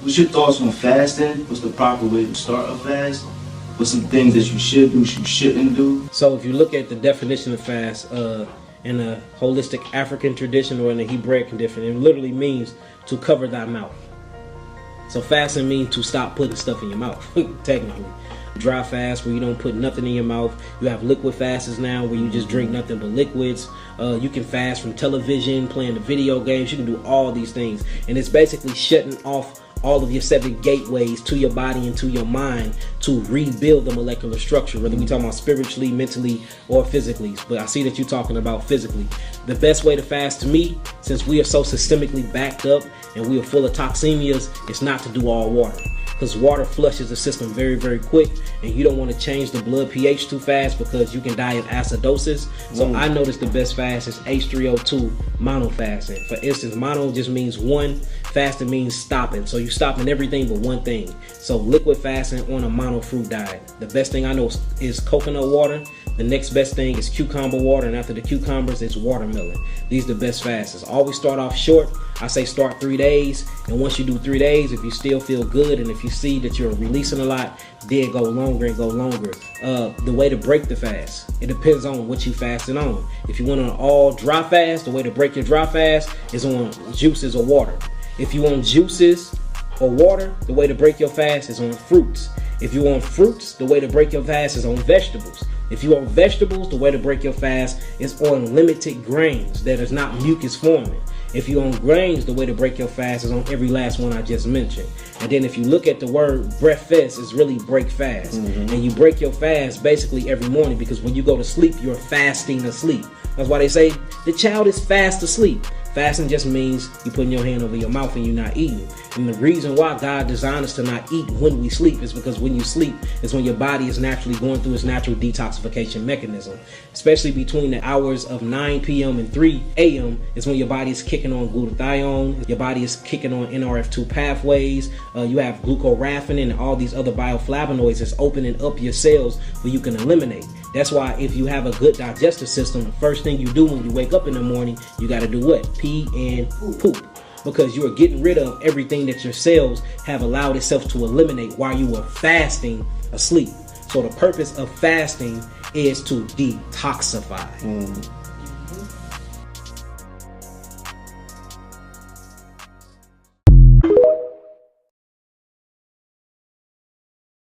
What's your thoughts on fasting? What's the proper way to start a fast? What's some things that you should do, you shouldn't do? So if you look at the definition of fast in a holistic African tradition or in the Hebraic tradition, it literally means to cover thy mouth. So fasting means to stop putting stuff in your mouth, technically. Dry fast, where you don't put nothing in your mouth. You have liquid fasts now, where you just drink nothing but liquids. You can fast from television, playing the video games. You can do all these things. And it's basically shutting off all of your 7 gateways to your body and to your mind to rebuild the molecular structure, whether we're talking about spiritually, mentally, or physically. But I see that you're talking about physically. The best way to fast to me, since we are so systemically backed up and we are full of toxemias, is not to do all water. Because water flushes the system very, very quick, and you don't want to change the blood pH too fast because you can die of acidosis. So I noticed the best fast is H3O2 mono fasting. For instance, mono just means one, fasting means stopping. So you're stopping everything but one thing. So liquid fasting on a mono fruit diet. The best thing I know is coconut water. The next best thing is cucumber water, and after the cucumbers, it's watermelon. These are the best fasts. Always start off short. I say start 3 days, and once you do 3 days, if you still feel good and if you see that you're releasing a lot, then go longer and go longer. The way to break the fast, it depends on what you fasting on. If you want an all dry fast, the way to break your dry fast is on juices or water. If you want juices or water, the way to break your fast is on fruits. If you want fruits, the way to break your fast is on vegetables. If you want vegetables, the way to break your fast is on limited grains that is not mucus forming. If you want grains, the way to break your fast is on every last one I just mentioned. And then if you look at the word breakfast, it's really break fast. And you break your fast basically every morning, because when you go to sleep, you're fasting asleep. That's why they say the child is fast asleep. Fasting just means you putting your hand over your mouth and you're not eating. And the reason why God designed us to not eat when we sleep is because when you sleep is when your body is naturally going through its natural detoxification mechanism. Especially between the hours of 9 p.m. and 3 a.m. is when your body is kicking on glutathione, your body is kicking on NRF2 pathways, you have glucoraphanin and all these other bioflavonoids that's opening up your cells where you can eliminate. That's why if you have a good digestive system, the first thing you do when you wake up in the morning, you got to do what? Pee and poop. Because you are getting rid of everything that your cells have allowed itself to eliminate while you were fasting asleep. So the purpose of fasting is to detoxify.